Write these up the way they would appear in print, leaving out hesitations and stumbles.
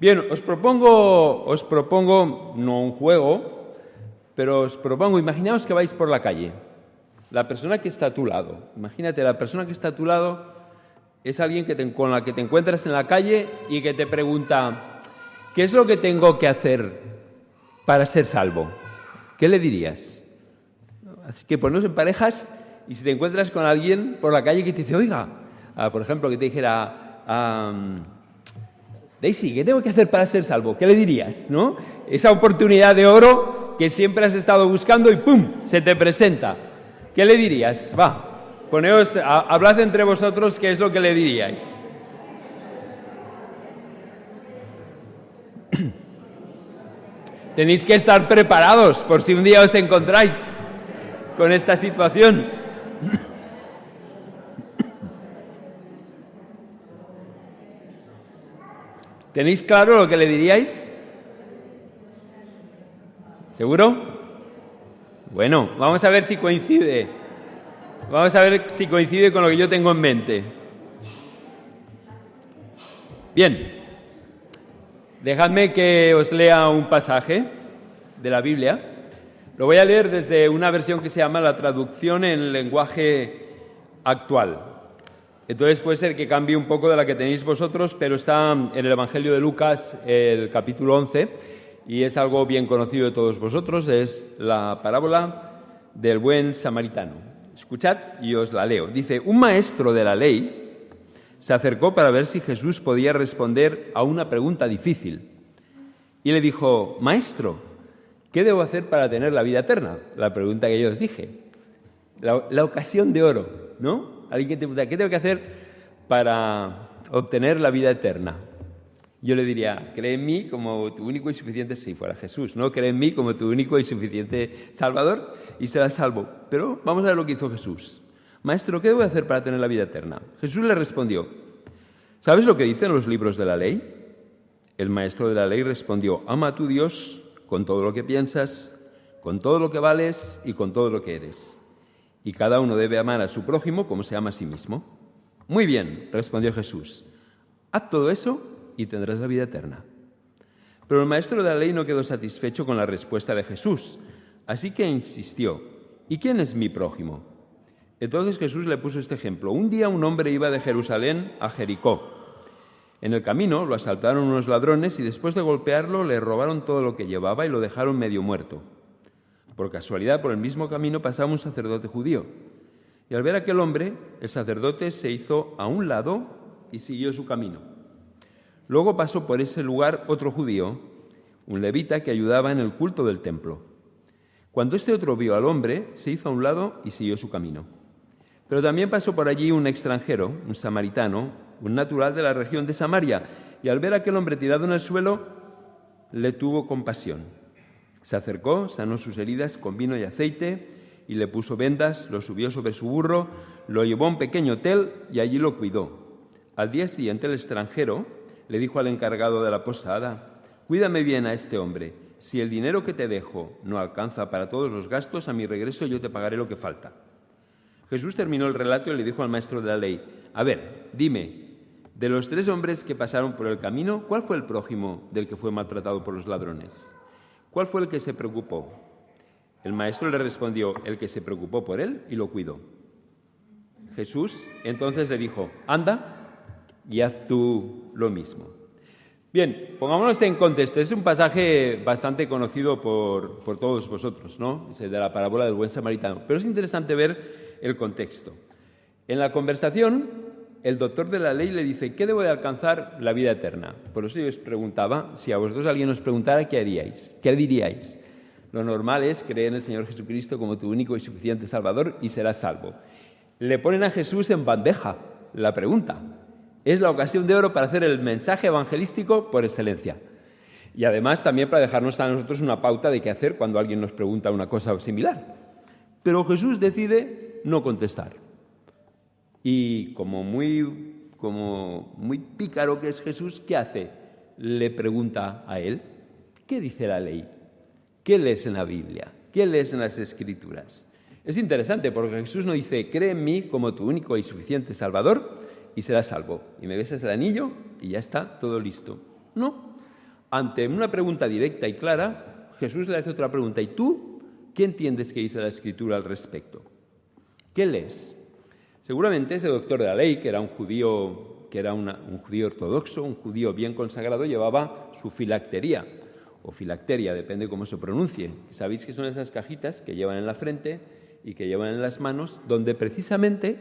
Bien, os propongo no un juego, pero os propongo, imaginaos que vais por la calle. La persona que está a tu lado, imagínate, la persona que está a tu lado es alguien con la que te encuentras en la calle y que te pregunta, ¿qué es lo que tengo que hacer para ser salvo? ¿Qué le dirías? Así que poneros en parejas y si te encuentras con alguien por la calle que te dice, oiga, por ejemplo, que te dijera, Daisy, ¿qué tengo que hacer para ser salvo? ¿Qué le dirías? ¿No? Esa oportunidad de oro que siempre has estado buscando y ¡pum!, se te presenta. ¿Qué le dirías? Poneos, hablad entre vosotros qué es lo que le diríais. Tenéis que estar preparados por si un día os encontráis con esta situación. ¿Tenéis claro lo que le diríais? ¿Seguro? Bueno, vamos a ver si coincide. Vamos a ver si coincide con lo que yo tengo en mente. Bien, dejadme que os lea un pasaje de la Biblia. Lo voy a leer desde una versión que se llama la traducción en lenguaje actual. Entonces puede ser que cambie un poco de la que tenéis vosotros, pero está en el Evangelio de Lucas, el capítulo 11, y es algo bien conocido de todos vosotros, es la parábola del buen samaritano. Escuchad y os la leo. Dice, un maestro de la ley se acercó para ver si Jesús podía responder a una pregunta difícil. Y le dijo, Maestro, ¿qué debo hacer para tener la vida eterna? La pregunta que yo os dije. La ocasión de oro, ¿no? Alguien que te pregunta, ¿qué tengo que hacer para obtener la vida eterna? Yo le diría, cree en mí como tu único y suficiente, si fuera Jesús, ¿no? Cree en mí como tu único y suficiente Salvador y serás salvo. Pero vamos a ver lo que hizo Jesús. Maestro, ¿qué debo hacer para tener la vida eterna? Jesús le respondió, ¿sabes lo que dicen los libros de la ley? El maestro de la ley respondió, ama a tu Dios con todo lo que piensas, con todo lo que vales y con todo lo que eres. Y cada uno debe amar a su prójimo como se ama a sí mismo. Muy bien, respondió Jesús. Haz todo eso y tendrás la vida eterna. Pero el maestro de la ley no quedó satisfecho con la respuesta de Jesús, así que insistió, ¿y quién es mi prójimo? Entonces Jesús le puso este ejemplo. Un día un hombre iba de Jerusalén a Jericó. En el camino lo asaltaron unos ladrones y después de golpearlo le robaron todo lo que llevaba y lo dejaron medio muerto. Por casualidad, por el mismo camino pasaba un sacerdote judío. Y al ver a aquel hombre, el sacerdote se hizo a un lado y siguió su camino. Luego pasó por ese lugar otro judío, un levita que ayudaba en el culto del templo. Cuando este otro vio al hombre, se hizo a un lado y siguió su camino. Pero también pasó por allí un extranjero, un samaritano, un natural de la región de Samaria, y al ver a aquel hombre tirado en el suelo, le tuvo compasión. Se acercó, sanó sus heridas con vino y aceite y le puso vendas, lo subió sobre su burro, lo llevó a un pequeño hotel y allí lo cuidó. Al día siguiente el extranjero le dijo al encargado de la posada, cuídame bien a este hombre, si el dinero que te dejo no alcanza para todos los gastos, a mi regreso yo te pagaré lo que falta. Jesús terminó el relato y le dijo al maestro de la ley, a ver, dime, de los 3 hombres que pasaron por el camino, ¿cuál fue el prójimo del que fue maltratado por los ladrones? ¿Cuál fue el que se preocupó? El maestro le respondió, el que se preocupó por él y lo cuidó. Jesús entonces le dijo, anda y haz tú lo mismo. Bien, pongámonos en contexto. Es un pasaje bastante conocido por todos vosotros, ¿no? Es el de la parábola del buen samaritano. Pero es interesante ver el contexto. En la conversación, el doctor de la ley le dice, ¿qué debo de alcanzar la vida eterna? Por eso yo os preguntaba, si a vosotros alguien os preguntara, ¿qué haríais? ¿Qué diríais? Lo normal es creer en el Señor Jesucristo como tu único y suficiente Salvador y serás salvo. Le ponen a Jesús en bandeja la pregunta. Es la ocasión de oro para hacer el mensaje evangelístico por excelencia. Y además también para dejarnos a nosotros una pauta de qué hacer cuando alguien nos pregunta una cosa similar. Pero Jesús decide no contestar. Y como muy pícaro que es Jesús, ¿qué hace? Le pregunta a él, ¿qué dice la ley? ¿Qué lees en la Biblia? ¿Qué lees en las Escrituras? Es interesante porque Jesús no dice, cree en mí como tu único y suficiente Salvador y serás salvo. Y me besas el anillo y ya está todo listo. No. ante una pregunta directa y clara, Jesús le hace otra pregunta. ¿Y tú qué entiendes que dice la Escritura al respecto? ¿Qué lees? Seguramente ese doctor de la ley, que era un judío ortodoxo, un judío bien consagrado, llevaba su filactería, o filacteria, depende cómo se pronuncie. Sabéis que son esas cajitas que llevan en la frente y que llevan en las manos, donde precisamente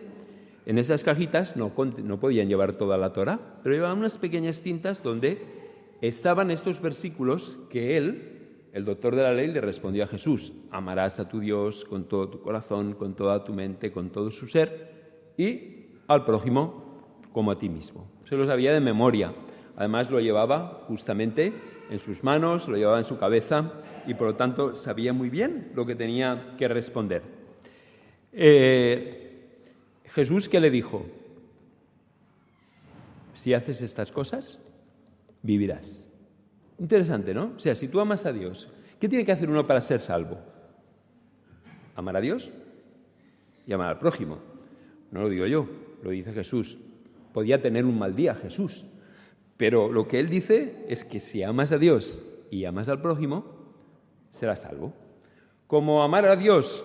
en esas cajitas no podían llevar toda la Torá, pero llevaban unas pequeñas cintas donde estaban estos versículos que él, el doctor de la ley, le respondió a Jesús: amarás a tu Dios con todo tu corazón, con toda tu mente, con todo su ser, y al prójimo como a ti mismo. Se lo sabía de memoria. Además lo llevaba justamente en sus manos, lo llevaba en su cabeza y por lo tanto sabía muy bien lo que tenía que responder. Jesús, ¿qué le dijo? Si haces estas cosas, vivirás. Interesante, ¿no? O sea, si tú amas a Dios, ¿qué tiene que hacer uno para ser salvo? Amar a Dios y amar al prójimo. No lo digo yo, lo dice Jesús. Podía tener un mal día Jesús, pero lo que él dice es que si amas a Dios y amas al prójimo, serás salvo. Como amar a Dios,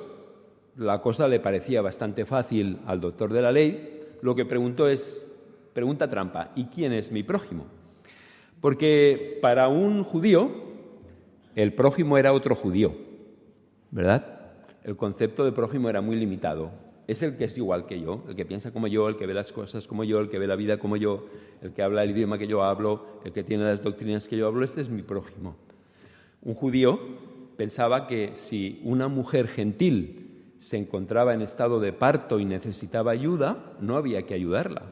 la cosa le parecía bastante fácil al doctor de la ley, lo que preguntó es, pregunta trampa: ¿y quién es mi prójimo? Porque para un judío, el prójimo era otro judío, ¿verdad? El concepto de prójimo era muy limitado. Es el que es igual que yo, el que piensa como yo, el que ve las cosas como yo, el que ve la vida como yo, el que habla el idioma que yo hablo, el que tiene las doctrinas que yo hablo. Este es mi prójimo. Un judío pensaba que si una mujer gentil se encontraba en estado de parto y necesitaba ayuda, no había que ayudarla,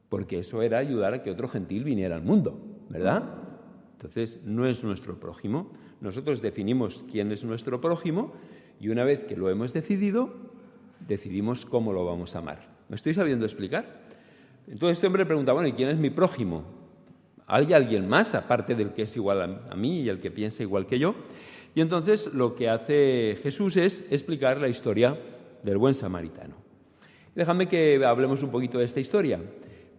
porque eso era ayudar a que otro gentil viniera al mundo, ¿verdad? Entonces, no es nuestro prójimo. Nosotros definimos quién es nuestro prójimo y una vez que lo hemos decidido, decidimos cómo lo vamos a amar. ¿Me estoy sabiendo explicar? Entonces este hombre pregunta, bueno, ¿y quién es mi prójimo? ¿Hay alguien más, aparte del que es igual a mí y el que piensa igual que yo? Y entonces lo que hace Jesús es explicar la historia del buen samaritano. Déjame que hablemos un poquito de esta historia,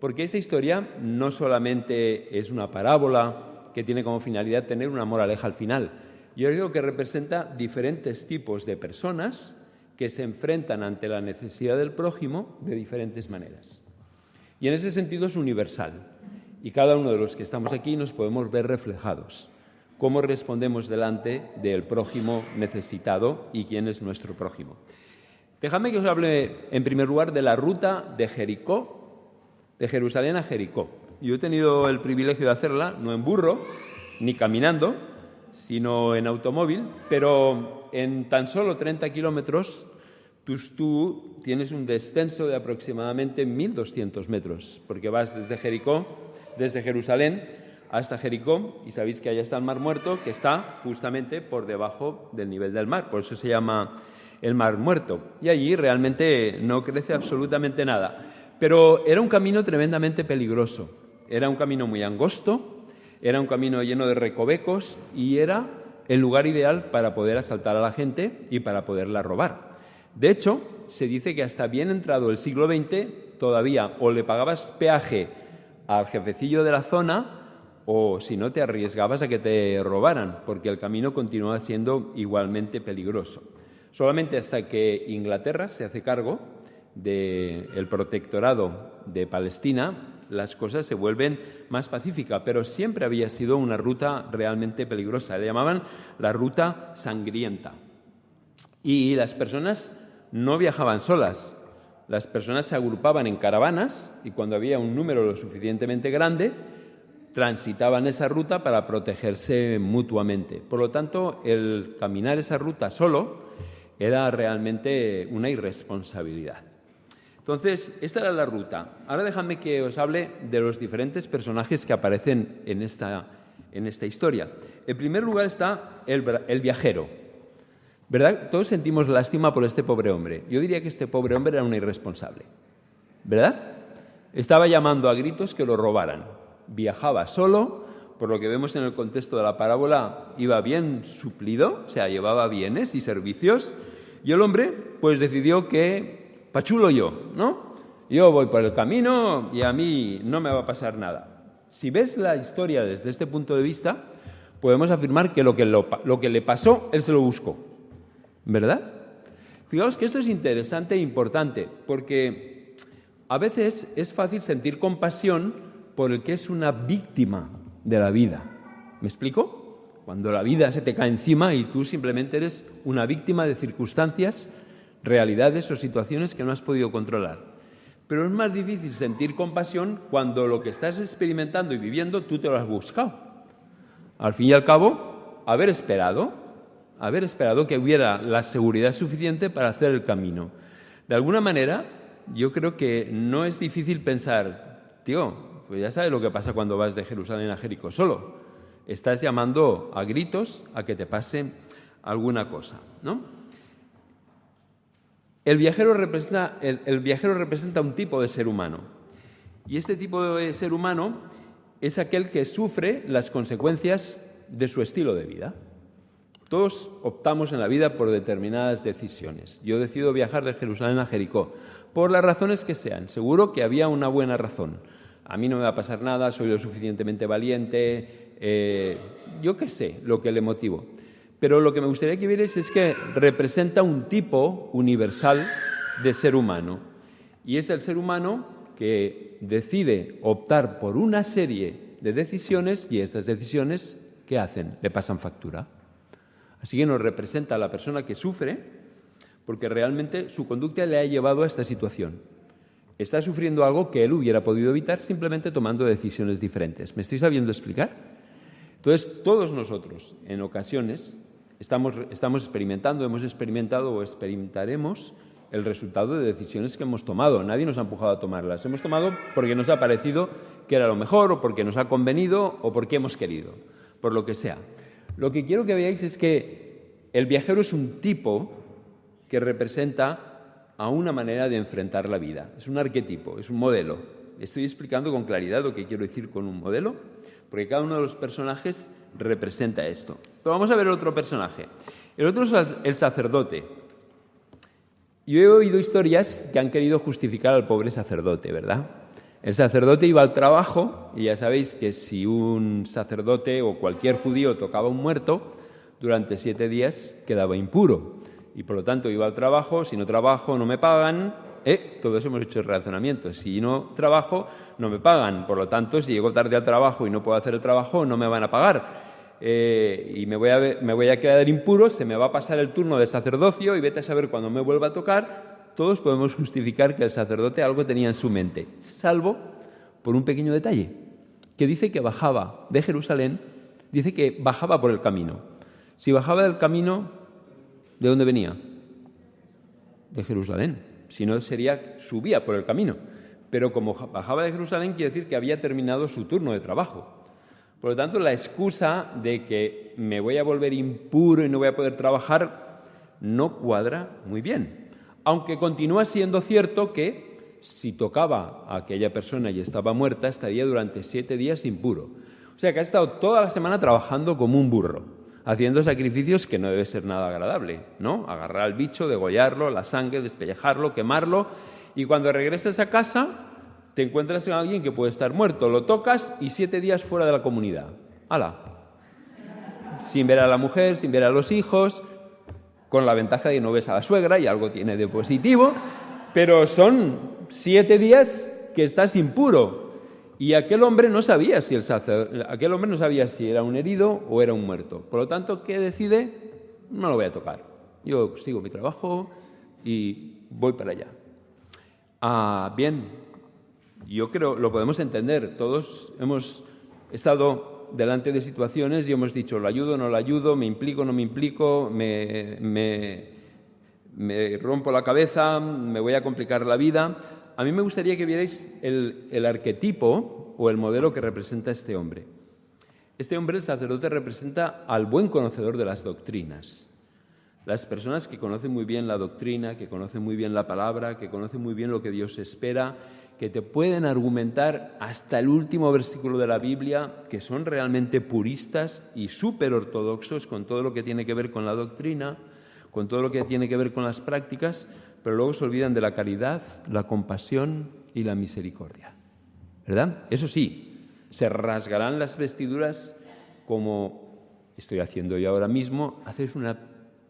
porque esta historia no solamente es una parábola que tiene como finalidad tener una moraleja al final. Yo creo que representa diferentes tipos de personas que se enfrentan ante la necesidad del prójimo de diferentes maneras. Y en ese sentido es universal. Y cada uno de los que estamos aquí nos podemos ver reflejados. Cómo respondemos delante del prójimo necesitado y quién es nuestro prójimo. Dejadme que os hable en primer lugar de la ruta de Jericó, de Jerusalén a Jericó. Yo he tenido el privilegio de hacerla, no en burro, ni caminando, sino en automóvil, pero en tan solo 30 kilómetros tú tienes un descenso de aproximadamente 1.200 metros, porque vas desde Jerusalén hasta Jericó, y sabéis que allá está el Mar Muerto, que está justamente por debajo del nivel del mar, por eso se llama el Mar Muerto, y allí realmente no crece absolutamente nada. Pero era un camino tremendamente peligroso, era un camino muy angosto, era un camino lleno de recovecos y era el lugar ideal para poder asaltar a la gente y para poderla robar. De hecho, se dice que hasta bien entrado el siglo XX todavía o le pagabas peaje al jefecillo de la zona o si no te arriesgabas a que te robaran, porque el camino continuaba siendo igualmente peligroso. Solamente hasta que Inglaterra se hace cargo del protectorado de Palestina, las cosas se vuelven más pacíficas, pero siempre había sido una ruta realmente peligrosa. Le llamaban la ruta sangrienta. Y las personas no viajaban solas. Las personas se agrupaban en caravanas y cuando había un número lo suficientemente grande, transitaban esa ruta para protegerse mutuamente. Por lo tanto, el caminar esa ruta solo era realmente una irresponsabilidad. Entonces, esta era la ruta. Ahora dejadme que os hable de los diferentes personajes que aparecen en esta historia. En primer lugar está el viajero, ¿verdad? Todos sentimos lástima por este pobre hombre. Yo diría que este pobre hombre era un irresponsable, ¿verdad? Estaba llamando a gritos que lo robaran. Viajaba solo, por lo que vemos en el contexto de la parábola, iba bien suplido, o sea, llevaba bienes y servicios, y el hombre pues decidió que pachulo yo, ¿no? Yo voy por el camino y a mí no me va a pasar nada. Si ves la historia desde este punto de vista, podemos afirmar que lo que le pasó, él se lo buscó, ¿verdad? Fijaos que esto es interesante e importante, porque a veces es fácil sentir compasión por el que es una víctima de la vida. ¿Me explico? Cuando la vida se te cae encima y tú simplemente eres una víctima de circunstancias, realidades o situaciones que no has podido controlar. Pero es más difícil sentir compasión cuando lo que estás experimentando y viviendo tú te lo has buscado. Al fin y al cabo, haber esperado que hubiera la seguridad suficiente para hacer el camino. De alguna manera, yo creo que no es difícil pensar, tío, pues ya sabes lo que pasa cuando vas de Jerusalén a Jericó solo. Estás llamando a gritos a que te pase alguna cosa, ¿no? El viajero representa un tipo de ser humano. Y este tipo de ser humano es aquel que sufre las consecuencias de su estilo de vida. Todos optamos en la vida por determinadas decisiones. Yo decido viajar de Jerusalén a Jericó, por las razones que sean. Seguro que había una buena razón. A mí no me va a pasar nada, soy lo suficientemente valiente, yo qué sé, lo que le motivó. Pero lo que me gustaría que vierais es que representa un tipo universal de ser humano. Y es el ser humano que decide optar por una serie de decisiones y estas decisiones, ¿qué hacen? Le pasan factura. Así que nos representa a la persona que sufre porque realmente su conducta le ha llevado a esta situación. Está sufriendo algo que él hubiera podido evitar simplemente tomando decisiones diferentes. ¿Me estoy sabiendo explicar? Entonces, todos nosotros, en ocasiones, estamos experimentando, hemos experimentado o experimentaremos el resultado de decisiones que hemos tomado. Nadie nos ha empujado a tomarlas. Hemos tomado porque nos ha parecido que era lo mejor o porque nos ha convenido o porque hemos querido, por lo que sea. Lo que quiero que veáis es que el viajero es un tipo que representa a una manera de enfrentar la vida. Es un arquetipo, es un modelo. Estoy explicando con claridad lo que quiero decir con un modelo, porque cada uno de los personajes representa esto. Pero vamos a ver el otro personaje. El otro es el sacerdote. Yo he oído historias que han querido justificar al pobre sacerdote, ¿verdad? El sacerdote iba al trabajo y ya sabéis que si un sacerdote o cualquier judío tocaba a un muerto, durante 7 días quedaba impuro. Y por lo tanto iba al trabajo, si no trabajo no me pagan, todo eso hemos hecho el razonamiento. Si no trabajo no me pagan, por lo tanto si llego tarde al trabajo y no puedo hacer el trabajo no me van a pagar. Y me voy a quedar impuro, se me va a pasar el turno de sacerdocio y vete a saber cuándo me vuelva a tocar. Todos podemos justificar que el sacerdote algo tenía en su mente, salvo por un pequeño detalle, que dice que bajaba de Jerusalén, dice que bajaba por el camino. Si bajaba del camino, ¿de dónde venía? De Jerusalén. Si no, subía por el camino. Pero como bajaba de Jerusalén, quiere decir que había terminado su turno de trabajo. Por lo tanto, la excusa de que me voy a volver impuro y no voy a poder trabajar no cuadra muy bien. Aunque continúa siendo cierto que si tocaba a aquella persona y estaba muerta, estaría durante 7 días impuro. O sea que ha estado toda la semana trabajando como un burro, haciendo sacrificios que no debe ser nada agradable, ¿no? Agarrar al bicho, degollarlo, la sangre, despellejarlo, quemarlo, y cuando regresas a casa te encuentras con alguien que puede estar muerto, lo tocas y 7 días fuera de la comunidad. ¡Hala! Sin ver a la mujer, sin ver a los hijos, con la ventaja de que no ves a la suegra y algo tiene de positivo, pero son 7 días que estás impuro. Y aquel hombre no sabía si era un herido o era un muerto. Por lo tanto, ¿qué decide? No lo voy a tocar. Yo sigo mi trabajo y voy para allá. Bien, yo creo lo podemos entender. Todos hemos estado delante de situaciones y hemos dicho, ¿lo ayudo o no lo ayudo? ¿Me implico o no me implico? ¿Me rompo la cabeza? ¿Me voy a complicar la vida? A mí me gustaría que vierais el arquetipo o el modelo que representa este hombre. Este hombre, el sacerdote, representa al buen conocedor de las doctrinas. Las personas que conocen muy bien la doctrina, que conocen muy bien la palabra, que conocen muy bien lo que Dios espera, que te pueden argumentar hasta el último versículo de la Biblia, que son realmente puristas y súper ortodoxos con todo lo que tiene que ver con la doctrina, con todo lo que tiene que ver con las prácticas, pero luego se olvidan de la caridad, la compasión y la misericordia, ¿verdad? Eso sí, Se rasgarán las vestiduras como estoy haciendo yo ahora mismo. Haces una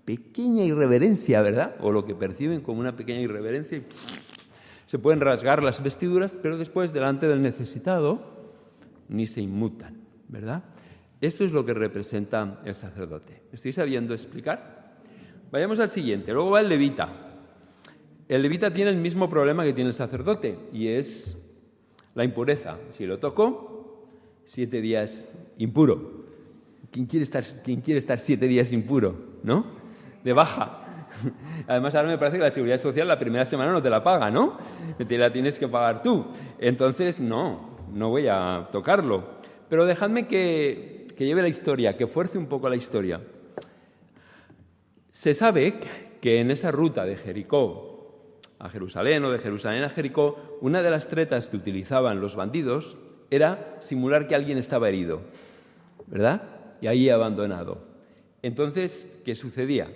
pequeña irreverencia, ¿verdad? O lo que perciben como una pequeña irreverencia. Y se pueden rasgar las vestiduras, pero después, delante del necesitado, ni se inmutan, ¿verdad? Esto es lo que representa el sacerdote. ¿Me estoy sabiendo explicar? Vayamos al siguiente. Luego va el levita. El levita tiene el mismo problema que tiene el sacerdote, y es la impureza. Si lo toco, 7 días impuro. ¿Quién quiere estar 7 días impuro? ¿No? De baja. Además, ahora me parece que la Seguridad Social la primera semana no te la paga, ¿no? Te la tienes que pagar tú. Entonces, no voy a tocarlo. Pero dejadme que lleve la historia, que fuerce un poco la historia. Se sabe que en esa ruta de Jericó a Jerusalén o de Jerusalén a Jericó, una de las tretas que utilizaban los bandidos era simular que alguien estaba herido, ¿verdad? Y ahí abandonado. Entonces, ¿qué sucedía?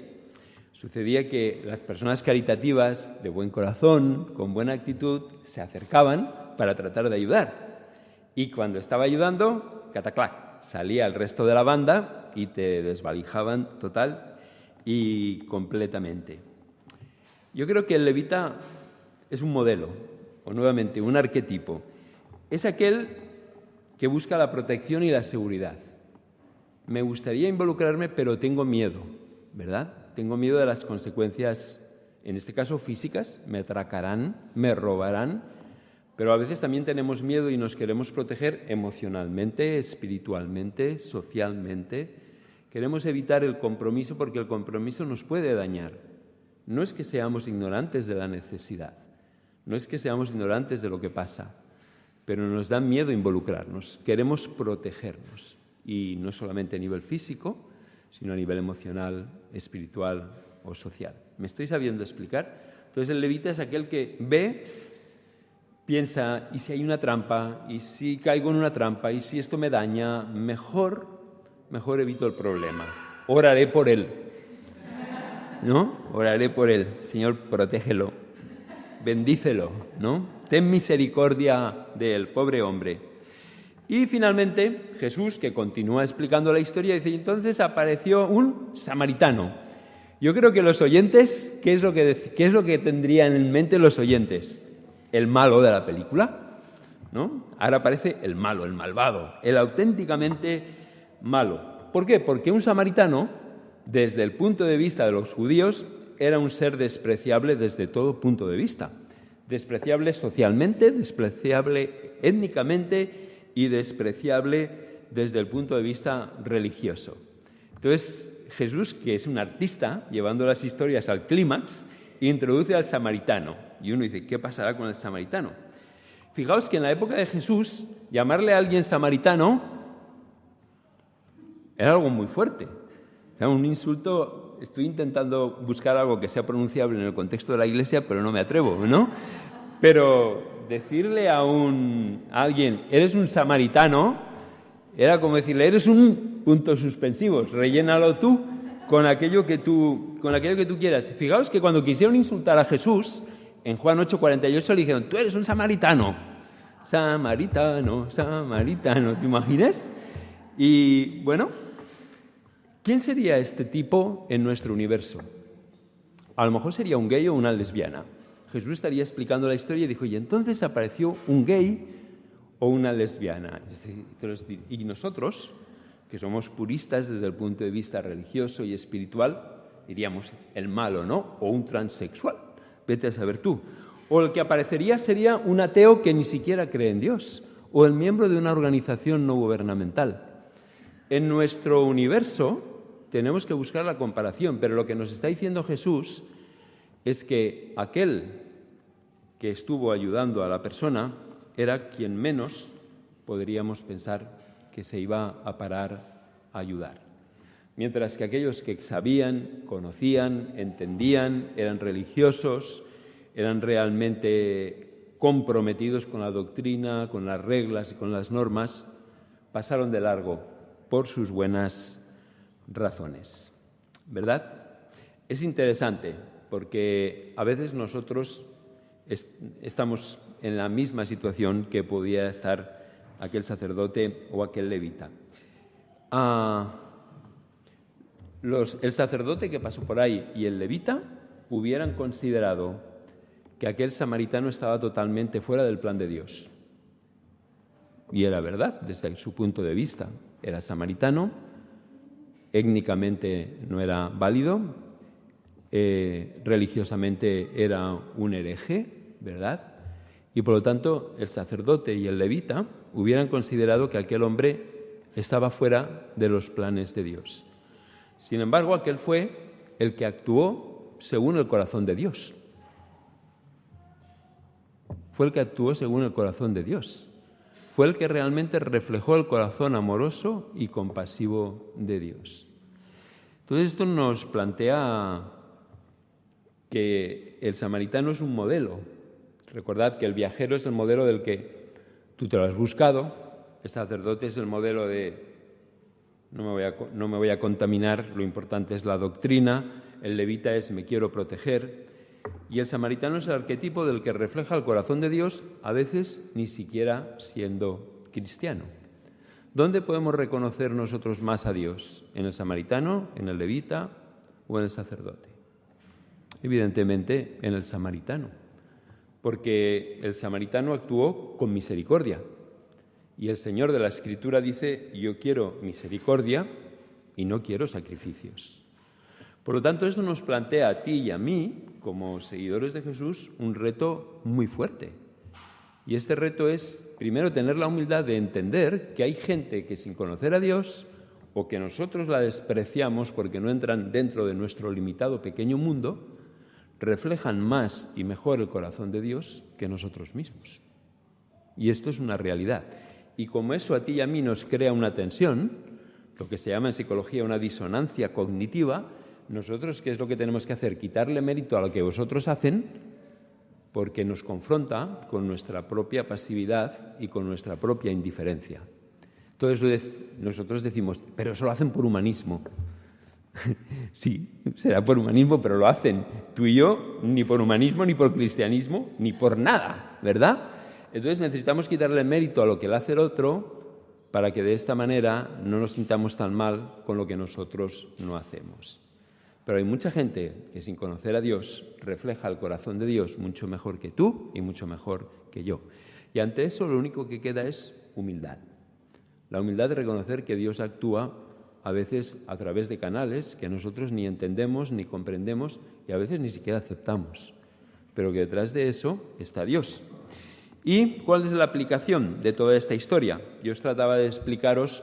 Sucedía que las personas caritativas, de buen corazón, con buena actitud, se acercaban para tratar de ayudar. Y cuando estaba ayudando, cataclac, salía el resto de la banda y te desvalijaban total y completamente. Yo creo que el levita es un modelo, o nuevamente un arquetipo. Es aquel que busca la protección y la seguridad. Me gustaría involucrarme, pero tengo miedo, ¿verdad? Tengo miedo de las consecuencias, en este caso físicas, me atracarán, me robarán, pero a veces también tenemos miedo y nos queremos proteger emocionalmente, espiritualmente, socialmente. Queremos evitar el compromiso porque el compromiso nos puede dañar. No es que seamos ignorantes de la necesidad, no es que seamos ignorantes de lo que pasa, pero nos da miedo involucrarnos, queremos protegernos, y no solamente a nivel físico, sino a nivel emocional, espiritual o social. ¿Me estoy sabiendo explicar? Entonces el levita es aquel que ve, piensa, ¿y si hay una trampa? ¿Y si caigo en una trampa? ¿Y si esto me daña? Mejor evito el problema. Oraré por él. ¿No? Oraré por él. Señor, protégelo. Bendícelo, ¿no? Ten misericordia del pobre hombre. Y finalmente Jesús, que continúa explicando la historia, dice, entonces apareció un samaritano. Yo creo que los oyentes, ¿qué es lo que tendrían en mente los oyentes? El malo de la película, ¿no? Ahora aparece el malo, el malvado, el auténticamente malo. ¿Por qué? Porque un samaritano, desde el punto de vista de los judíos, era un ser despreciable desde todo punto de vista. Despreciable socialmente, despreciable étnicamente y despreciable desde el punto de vista religioso. Entonces, Jesús, que es un artista, llevando las historias al clímax, introduce al samaritano. Y uno dice, ¿qué pasará con el samaritano? Fijaos que en la época de Jesús, llamarle a alguien samaritano era algo muy fuerte. Era un insulto. Estoy intentando buscar algo que sea pronunciable en el contexto de la Iglesia, pero no me atrevo, ¿no? Pero decirle a alguien, eres un samaritano, era como decirle, eres un puntos suspensivos, rellénalo tú con aquello que tú quieras. Fijaos que cuando quisieron insultar a Jesús, en Juan 8:48 le dijeron, tú eres un samaritano. Samaritano, ¿te imaginas? Y bueno, ¿quién sería este tipo en nuestro universo? A lo mejor sería un gay o una lesbiana. Jesús estaría explicando la historia y dijo, y entonces apareció un gay o una lesbiana. Y nosotros, que somos puristas desde el punto de vista religioso y espiritual, diríamos el malo, ¿no? O un transexual. Vete a saber tú. O el que aparecería sería un ateo que ni siquiera cree en Dios, o el miembro de una organización no gubernamental. En nuestro universo tenemos que buscar la comparación, pero lo que nos está diciendo Jesús es que aquel que estuvo ayudando a la persona era quien menos podríamos pensar que se iba a parar a ayudar. Mientras que aquellos que sabían, conocían, entendían, eran religiosos, eran realmente comprometidos con la doctrina, con las reglas y con las normas, pasaron de largo por sus buenas razones. ¿Verdad? Es interesante porque a veces nosotros estamos en la misma situación que podía estar aquel sacerdote o aquel levita. El sacerdote que pasó por ahí y el levita hubieran considerado que aquel samaritano estaba totalmente fuera del plan de Dios. Y era verdad, desde su punto de vista. Era samaritano, étnicamente no era válido, religiosamente era un hereje, ¿verdad? Y por lo tanto el sacerdote y el levita hubieran considerado que aquel hombre estaba fuera de los planes de Dios. Sin embargo, aquel fue el que actuó según el corazón de Dios. Fue el que actuó según el corazón de Dios. Fue el que realmente reflejó el corazón amoroso y compasivo de Dios. Entonces esto nos plantea que el samaritano es un modelo. Recordad que el viajero es el modelo del que tú te lo has buscado, el sacerdote es el modelo de no me voy a contaminar, lo importante es la doctrina, el levita es me quiero proteger, y el samaritano es el arquetipo del que refleja el corazón de Dios, a veces ni siquiera siendo cristiano. ¿Dónde podemos reconocer nosotros más a Dios? ¿En el samaritano, en el levita o en el sacerdote? Evidentemente en el samaritano, porque el samaritano actuó con misericordia. Y el Señor de la Escritura dice, yo quiero misericordia y no quiero sacrificios. Por lo tanto, esto nos plantea a ti y a mí, como seguidores de Jesús, un reto muy fuerte. Y este reto es, primero, tener la humildad de entender que hay gente que sin conocer a Dios, o que nosotros la despreciamos porque no entran dentro de nuestro limitado pequeño mundo, reflejan más y mejor el corazón de Dios que nosotros mismos. Y esto es una realidad. Y como eso a ti y a mí nos crea una tensión, lo que se llama en psicología una disonancia cognitiva, nosotros, ¿qué es lo que tenemos que hacer? Quitarle mérito a lo que vosotros hacen, porque nos confronta con nuestra propia pasividad y con nuestra propia indiferencia. Entonces nosotros decimos, pero eso lo hacen por humanismo. Sí, será por humanismo, pero lo hacen. Tú y yo, ni por humanismo, ni por cristianismo, ni por nada, ¿verdad? Entonces necesitamos quitarle mérito a lo que le hace el otro para que de esta manera no nos sintamos tan mal con lo que nosotros no hacemos. Pero hay mucha gente que sin conocer a Dios refleja el corazón de Dios mucho mejor que tú y mucho mejor que yo. Y ante eso lo único que queda es humildad. La humildad de reconocer que Dios actúa a veces a través de canales que nosotros ni entendemos ni comprendemos y a veces ni siquiera aceptamos. Pero que detrás de eso está Dios. ¿Y cuál es la aplicación de toda esta historia? Yo os trataba de explicaros,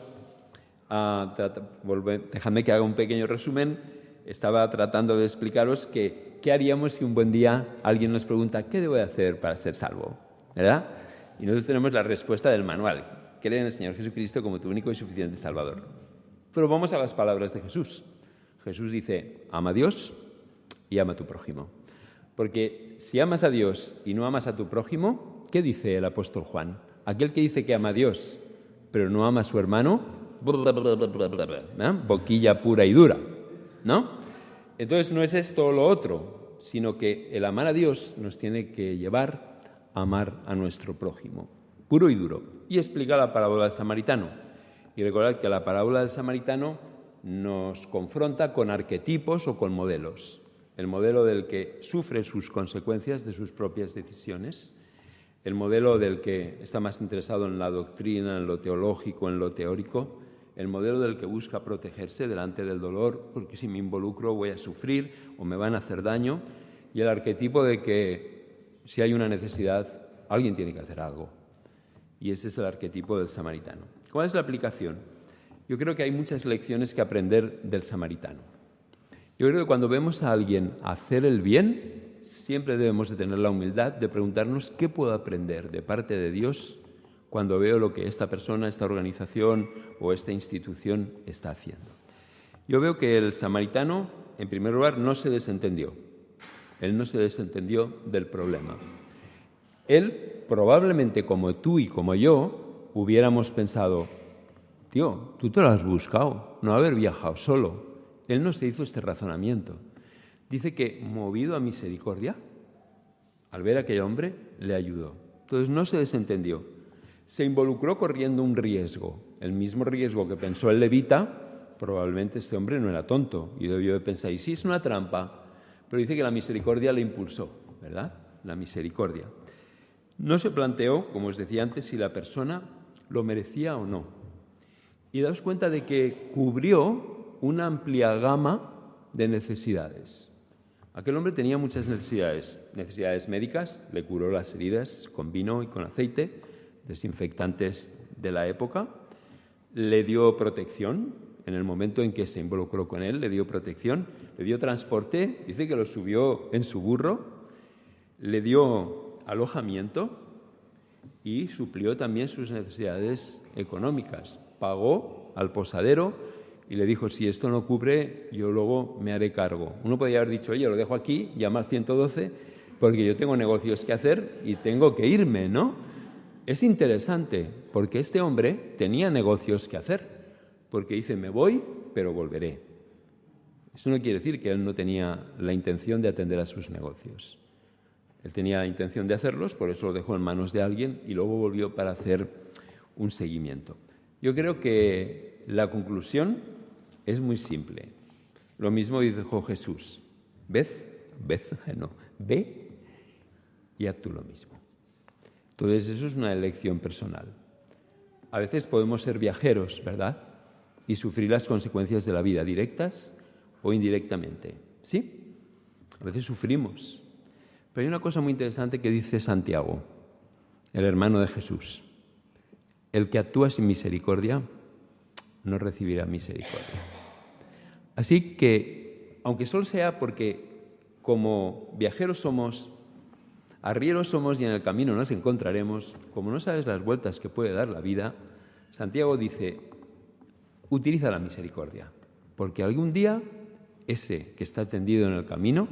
dejadme que haga un pequeño resumen, estaba tratando de explicaros que qué haríamos si un buen día alguien nos pregunta ¿qué debo de hacer para ser salvo? ¿Verdad? Y nosotros tenemos la respuesta del manual, cree en el Señor Jesucristo como tu único y suficiente Salvador. Pero vamos a las palabras de Jesús. Jesús dice, ama a Dios y ama a tu prójimo. Porque si amas a Dios y no amas a tu prójimo, ¿qué dice el apóstol Juan? Aquel que dice que ama a Dios, pero no ama a su hermano, ¿no? Boquilla pura y dura, ¿no? Entonces no es esto o lo otro, sino que el amar a Dios nos tiene que llevar a amar a nuestro prójimo, puro y duro. Y explica la parábola del samaritano. Y recordad que la parábola del samaritano nos confronta con arquetipos o con modelos. El modelo del que sufre sus consecuencias de sus propias decisiones, el modelo del que está más interesado en la doctrina, en lo teológico, en lo teórico, el modelo del que busca protegerse delante del dolor, porque si me involucro voy a sufrir o me van a hacer daño, y el arquetipo de que si hay una necesidad, alguien tiene que hacer algo. Y ese es el arquetipo del samaritano. ¿Cuál es la aplicación? Yo creo que hay muchas lecciones que aprender del samaritano. Yo creo que cuando vemos a alguien hacer el bien, siempre debemos de tener la humildad de preguntarnos qué puedo aprender de parte de Dios cuando veo lo que esta persona, esta organización o esta institución está haciendo. Yo veo que el samaritano, en primer lugar, no se desentendió. Él no se desentendió del problema. Él, probablemente como tú y como yo, hubiéramos pensado, tío, tú te lo has buscado, no haber viajado solo. Él no se hizo este razonamiento. Dice que, movido a misericordia, al ver a aquel hombre, le ayudó. Entonces no se desentendió. se involucró corriendo un riesgo, el mismo riesgo que pensó el levita. Probablemente este hombre no era tonto y debió de pensar, y sí, es una trampa, pero dice que la misericordia le impulsó, ¿verdad? La misericordia. No se planteó, como os decía antes, si la persona lo merecía o no. Y daos cuenta de que cubrió una amplia gama de necesidades. Aquel hombre tenía muchas necesidades médicas, le curó las heridas con vino y con aceite, desinfectantes de la época, le dio protección, en el momento en que se involucró con él, le dio protección, le dio transporte, dice que lo subió en su burro, le dio alojamiento y suplió también sus necesidades económicas. Pagó al posadero y le dijo, si esto no cubre, yo luego me haré cargo. Uno podría haber dicho, oye, lo dejo aquí, llama al 112, porque yo tengo negocios que hacer y tengo que irme, ¿no? Es interesante, porque este hombre tenía negocios que hacer, porque dice, me voy, pero volveré. Eso no quiere decir que él no tenía la intención de atender a sus negocios. Él tenía la intención de hacerlos, por eso lo dejó en manos de alguien y luego volvió para hacer un seguimiento. Yo creo que la conclusión es muy simple. Lo mismo dijo Jesús. Ve y haz tú lo mismo. Entonces, eso es una elección personal. A veces podemos ser viajeros, ¿verdad? Y sufrir las consecuencias de la vida, directas o indirectamente. ¿Sí? A veces sufrimos. Pero hay una cosa muy interesante que dice Santiago, el hermano de Jesús. El que actúa sin misericordia no recibirá misericordia. Así que, aunque solo sea porque como viajeros somos, arrieros somos y en el camino nos encontraremos, como no sabes las vueltas que puede dar la vida, Santiago dice, utiliza la misericordia, porque algún día ese que está tendido en el camino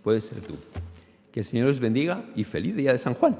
puede ser tú. Que el Señor os bendiga y feliz día de San Juan.